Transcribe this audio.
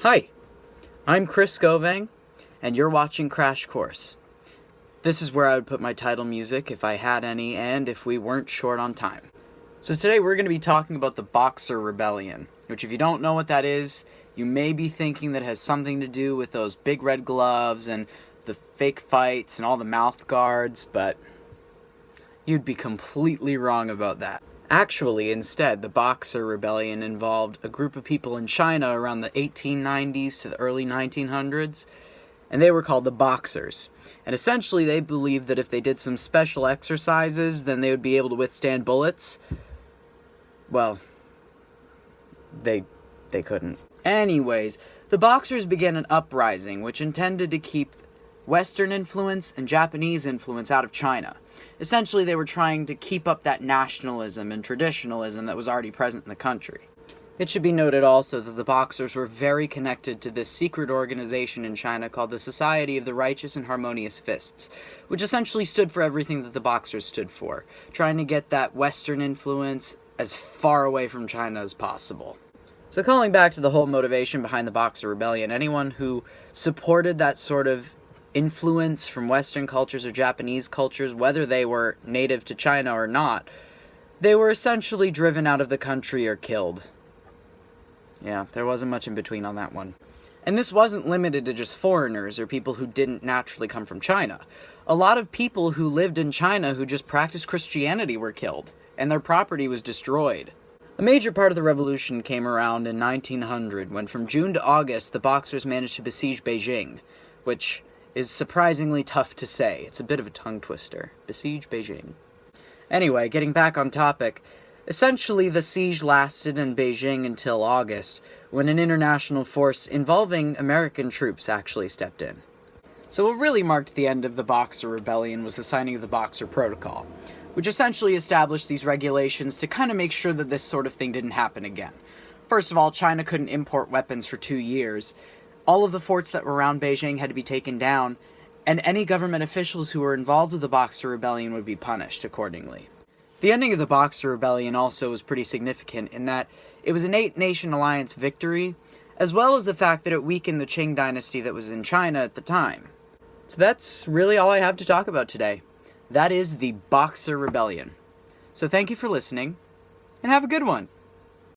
Hi, I'm Chris Scovang, and you're watching Crash Course. This is where I would put my title music if I had any, and if we weren't short on time. So today we're going to be talking about the Boxer Rebellion, which if you don't know what that is, you may be thinking that it has something to do with those big red gloves and the fake fights and all the mouth guards, but you'd be completely wrong about that. Actually, instead, the Boxer Rebellion involved a group of people in China around the 1890s to the early 1900s, and they were called the Boxers. And essentially, they believed that if they did some special exercises, then they would be able to withstand bullets. Well, they couldn't. Anyways, the Boxers began an uprising which intended to keep Western influence and Japanese influence out of China. Essentially, they were trying to keep up that nationalism and traditionalism that was already present in the country. It should be noted also that the Boxers were very connected to this secret organization in China called the Society of the Righteous and Harmonious Fists, which essentially stood for everything that the Boxers stood for, trying to get that Western influence as far away from China as possible. So calling back to the whole motivation behind the Boxer Rebellion, anyone who supported that sort of influence from Western cultures or Japanese cultures, whether they were native to China or not, they were essentially driven out of the country or killed. Yeah, there wasn't much in between on that one. And this wasn't limited to just foreigners or people who didn't naturally come from China. A lot of people who lived in China who just practiced Christianity were killed, and their property was destroyed. A major part of the revolution came around in 1900, when from June to August the Boxers managed to besiege Beijing, which is surprisingly tough to say. It's a bit of a tongue twister. Besiege Beijing. Anyway, getting back on topic, essentially the siege lasted in Beijing until August, when an international force involving American troops actually stepped in. So what really marked the end of the Boxer Rebellion was the signing of the Boxer Protocol, which essentially established these regulations to kind of make sure that this sort of thing didn't happen again. First of all, China couldn't import weapons for 2 years. All of the forts that were around Beijing had to be taken down, and any government officials who were involved with the Boxer Rebellion would be punished accordingly. The ending of the Boxer Rebellion also was pretty significant in that it was an 8-nation alliance victory, as well as the fact that it weakened the Qing dynasty that was in China at the time. So that's really all I have to talk about today. That is the Boxer Rebellion. So thank you for listening, and have a good one!